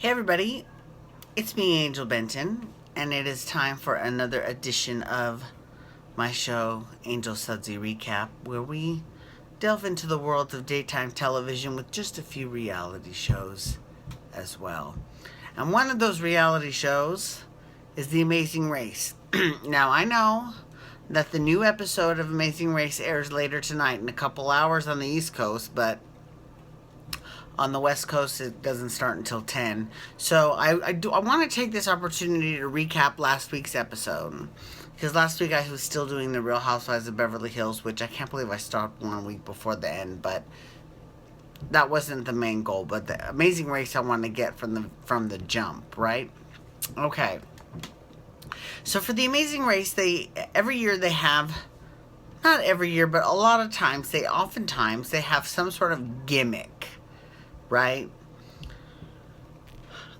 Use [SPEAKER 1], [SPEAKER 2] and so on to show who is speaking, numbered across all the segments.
[SPEAKER 1] Hey everybody, it's me, Angel Benton, and it is time for another edition of my show, Angel Sudsy Recap, where we delve into the world of daytime television with just a few reality shows as well. And one of those reality shows is The Amazing Race. Now, I know that the new episode of Amazing Race airs later tonight in a couple hours on the East Coast, but on the West Coast, it doesn't start until 10. So I want to take this opportunity to recap last week's episode. Because last week I was still doing the Real Housewives of Beverly Hills, which I can't believe I stopped 1 week before the end. But that wasn't the main goal. But the Amazing Race I want to get from the jump, right? Okay. So for the Amazing Race, every year they have, not every year, but a lot of times, oftentimes they have some sort of gimmick, right?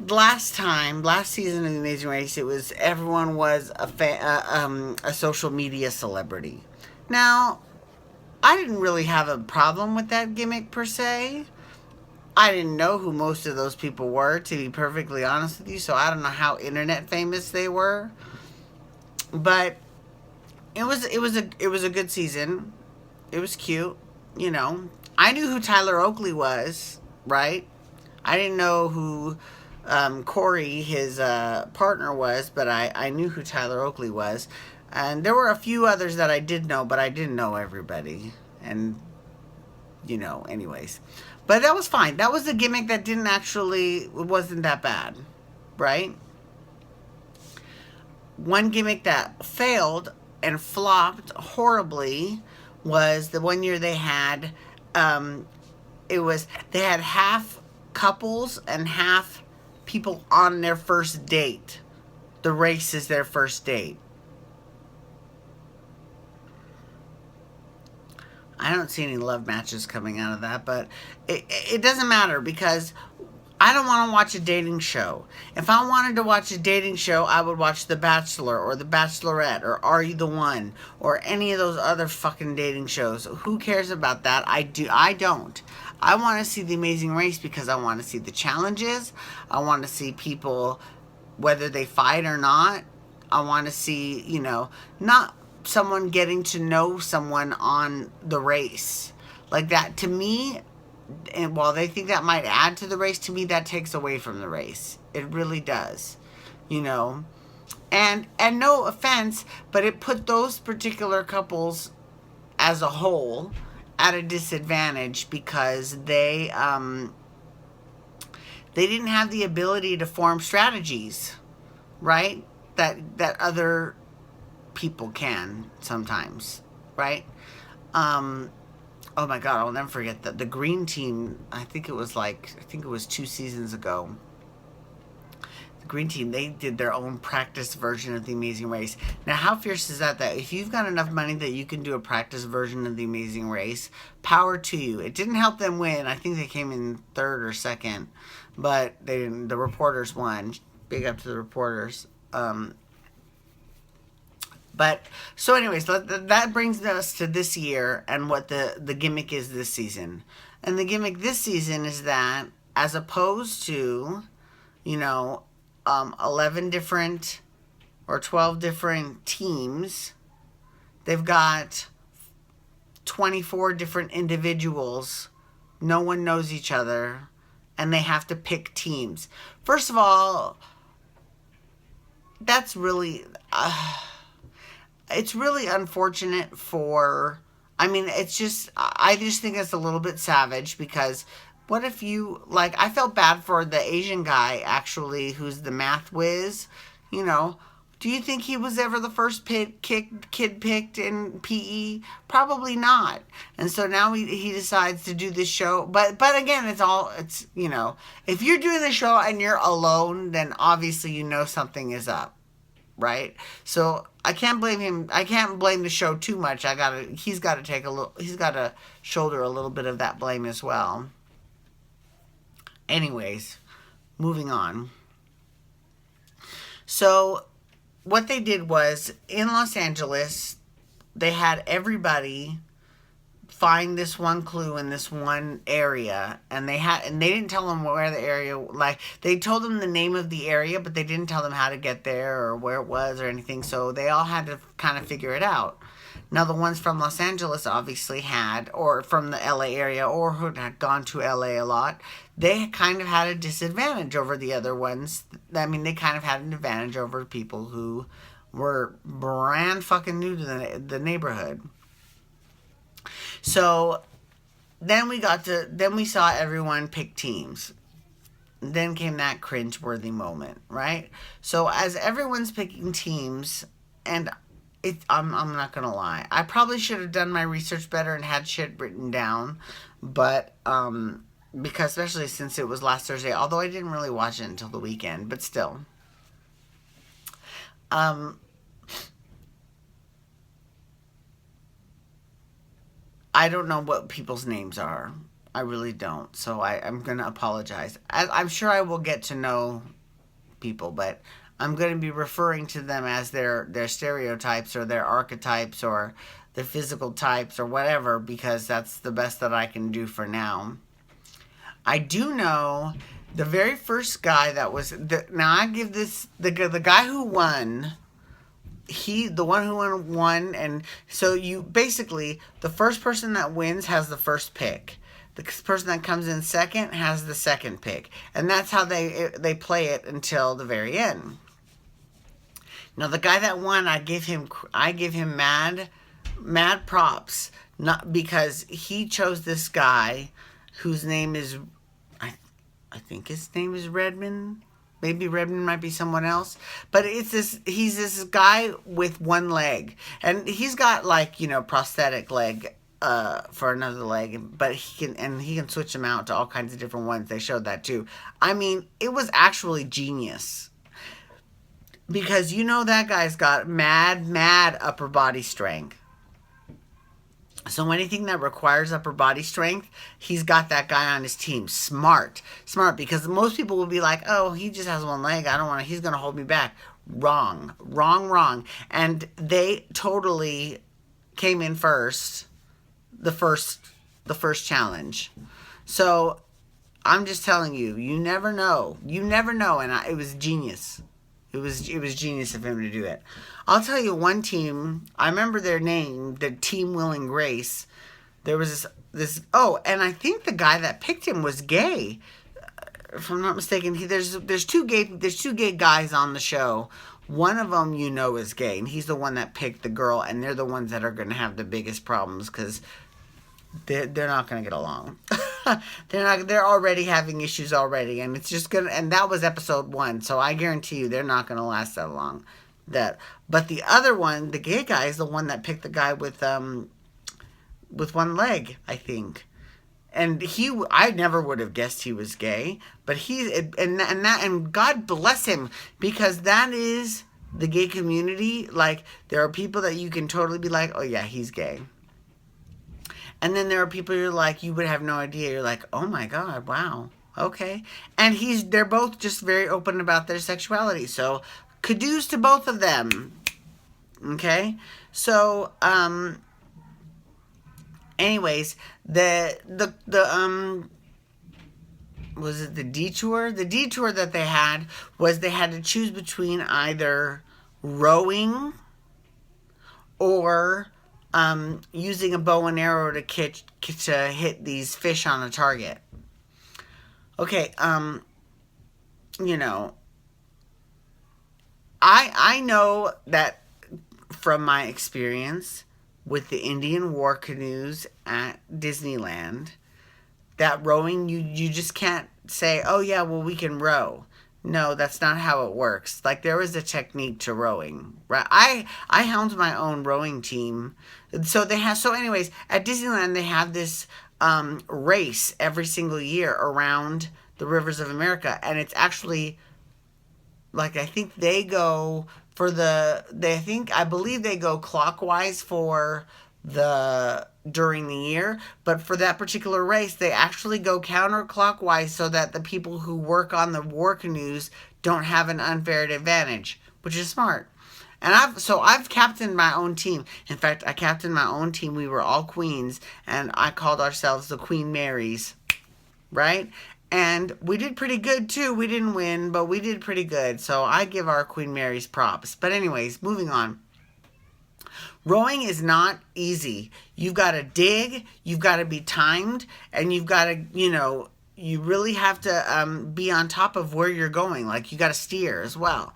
[SPEAKER 1] Last season of The Amazing Race, it was everyone was a social media celebrity. Now, I didn't really have a problem with that gimmick per se. I didn't know who most of those people were, to be perfectly honest with you, so I don't know how internet famous they were. But it was a good season. It was cute, you know. I knew who Tyler Oakley was, right? I didn't know who Corey, his partner, was, but I knew who Tyler Oakley was. And there were a few others that I did know, but I didn't know everybody. And, anyways. But that was fine. That was a gimmick that wasn't that bad, right? One gimmick that failed and flopped horribly was the one year they had, they had half couples and half people on their first date. The race is their first date. I don't see any love matches coming out of that, but it doesn't matter because I don't want to watch a dating show. If I wanted to watch a dating show, I would watch The Bachelor or The Bachelorette or Are You the One or any of those other fucking dating shows. Who cares about that? I don't. I want to see The Amazing Race because I want to see the challenges. I want to see people, whether they fight or not. I want to see, not someone getting to know someone on the race. Like that, to me, and while they think that might add to the race, to me that takes away from the race. It really does. And no offense, but it put those particular couples as a whole at a disadvantage because they didn't have the ability to form strategies, right? That other people can sometimes, right? Oh my God, I'll never forget the green team. I think it was 2 seasons ago. The green team, they did their own practice version of The Amazing Race. Now, how fierce is that if you've got enough money that you can do a practice version of The Amazing Race, power to you. It didn't help them win. I think they came in third or second, but the reporters won. Big up to the reporters. But, so anyways, that brings us to this year and what the gimmick is this season. And the gimmick this season is that, as opposed to, 11 different or 12 different teams, they've got 24 different individuals. No one knows each other, and they have to pick teams. First of all, that's really... it's really unfortunate I just think it's a little bit savage because what if I felt bad for the Asian guy, actually, who's the math whiz, do you think he was ever the first kid picked in PE? Probably not. And so now he decides to do this show. But again, it's if you're doing the show and you're alone, then obviously something is up. Right? So I can't blame him. I can't blame the show too much. He's got to shoulder a little bit of that blame as well. Anyways, moving on. So what they did was in Los Angeles, they had everybody find this one clue in this one area, and they didn't tell them where the area, like they told them the name of the area, but they didn't tell them how to get there or where it was or anything. So they all had to kind of figure it out. Now the ones from Los Angeles obviously had, or from the LA area, or who had gone to LA a lot, they kind of had a disadvantage over the other ones. I mean, they kind of had an advantage over people who were brand fucking new to the neighborhood. So then we saw everyone pick teams. Then came that cringeworthy moment, right? So as everyone's picking teams, and I'm not gonna lie, I probably should have done my research better and had shit written down, but because especially since it was last Thursday, although I didn't really watch it until the weekend, but still. I don't know what people's names are. I really don't. So I'm going to apologize. I'm sure I will get to know people, but I'm going to be referring to them as their stereotypes or their archetypes or their physical types or whatever, because that's the best that I can do for now. I do know the very first guy that was... now I give this... The guy who won... the one who won, and so you basically, the first person that wins has the first pick. The person that comes in second has the second pick, and that's how they play it until the very end. Now the guy that won, I give him mad props, not because he chose this guy whose name is, I think his name is Redmond. Maybe Redmond might be someone else. But he's this guy with one leg. And he's got prosthetic leg for another leg. But he can switch them out to all kinds of different ones. They showed that too. I mean, it was actually genius. Because that guy's got mad upper body strength. So anything that requires upper body strength, he's got that guy on his team. Smart, because most people will be like, oh, he just has one leg. I don't want to, he's going to hold me back. Wrong. And they totally came in first, the first challenge. So I'm just telling you, you never know. And it was genius. It was genius of him to do it. I'll tell you one team, I remember their name, the Team Will and Grace. There was this and I think the guy that picked him was gay. If I'm not mistaken, there's two gay guys on the show. One of them is gay, and he's the one that picked the girl, and they're the ones that are going to have the biggest problems because they're not going to get along. They're already having issues already, and it's just and that was episode 1, so I guarantee you they're not going to last that long. But the other one, the gay guy, is the one that picked the guy with one leg, I think. And I never would have guessed he was gay, but and God bless him, because that is the gay community. Like, there are people that you can totally be like, oh yeah, he's gay. And then there are people you're like, you would have no idea. You're like, oh my God, wow, okay. And they're both just very open about their sexuality. So kudos to both of them. Okay? So, anyways, was it the detour? The detour that they had was they had to choose between either rowing or using a bow and arrow to hit these fish on a target. Okay, I know that from my experience with the Indian war canoes at Disneyland, that rowing, you just can't say, oh yeah, well, we can row. No, that's not how it works. Like, there is a technique to rowing, right? I helmed my own rowing team. So anyways, at Disneyland, they have this race every single year around the rivers of America. And it's actually, like, I think they go I believe they go clockwise during the year, but for that particular race, they actually go counterclockwise so that the people who work on the war canoes don't have an unfair advantage, which is smart. And I've captained my own team. In fact, I captained my own team. We were all queens, and I called ourselves the Queen Marys, right? And we did pretty good too. We didn't win, but we did pretty good. So I give our Queen Marys props. But anyways, moving on. Rowing is not easy. You've got to dig, you've got to be timed, and you've got to, you really have to be on top of where you're going. Like, you got to steer as well.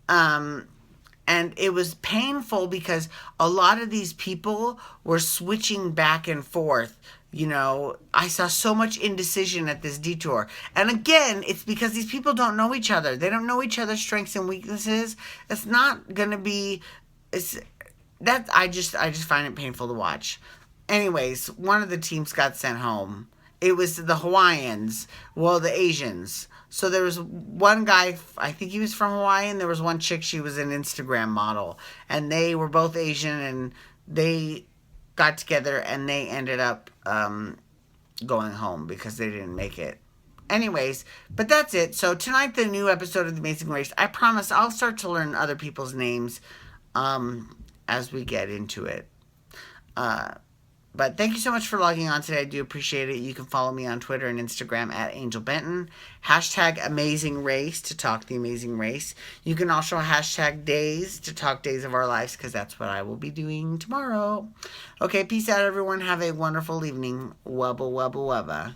[SPEAKER 1] And it was painful because a lot of these people were switching back and forth. I saw so much indecision at this detour. And again, it's because these people don't know each other. They don't know each other's strengths and weaknesses. It's not going to be... I just find it painful to watch. Anyways, one of the teams got sent home. It was the Hawaiians, the Asians. So there was one guy, I think he was from Hawaii, and there was one chick, she was an Instagram model. And they were both Asian, and they got together, and they ended up going home because they didn't make it. Anyways, but that's it. So tonight, the new episode of The Amazing Race. I promise I'll start to learn other people's names as we get into it. But thank you so much for logging on today. I do appreciate it. You can follow me on Twitter and Instagram at Angel Benton. Hashtag Amazing Race to talk the Amazing Race. You can also hashtag Days to talk Days of Our Lives, because that's what I will be doing tomorrow. Okay, peace out, everyone. Have a wonderful evening. Wubba, wubba, wubba.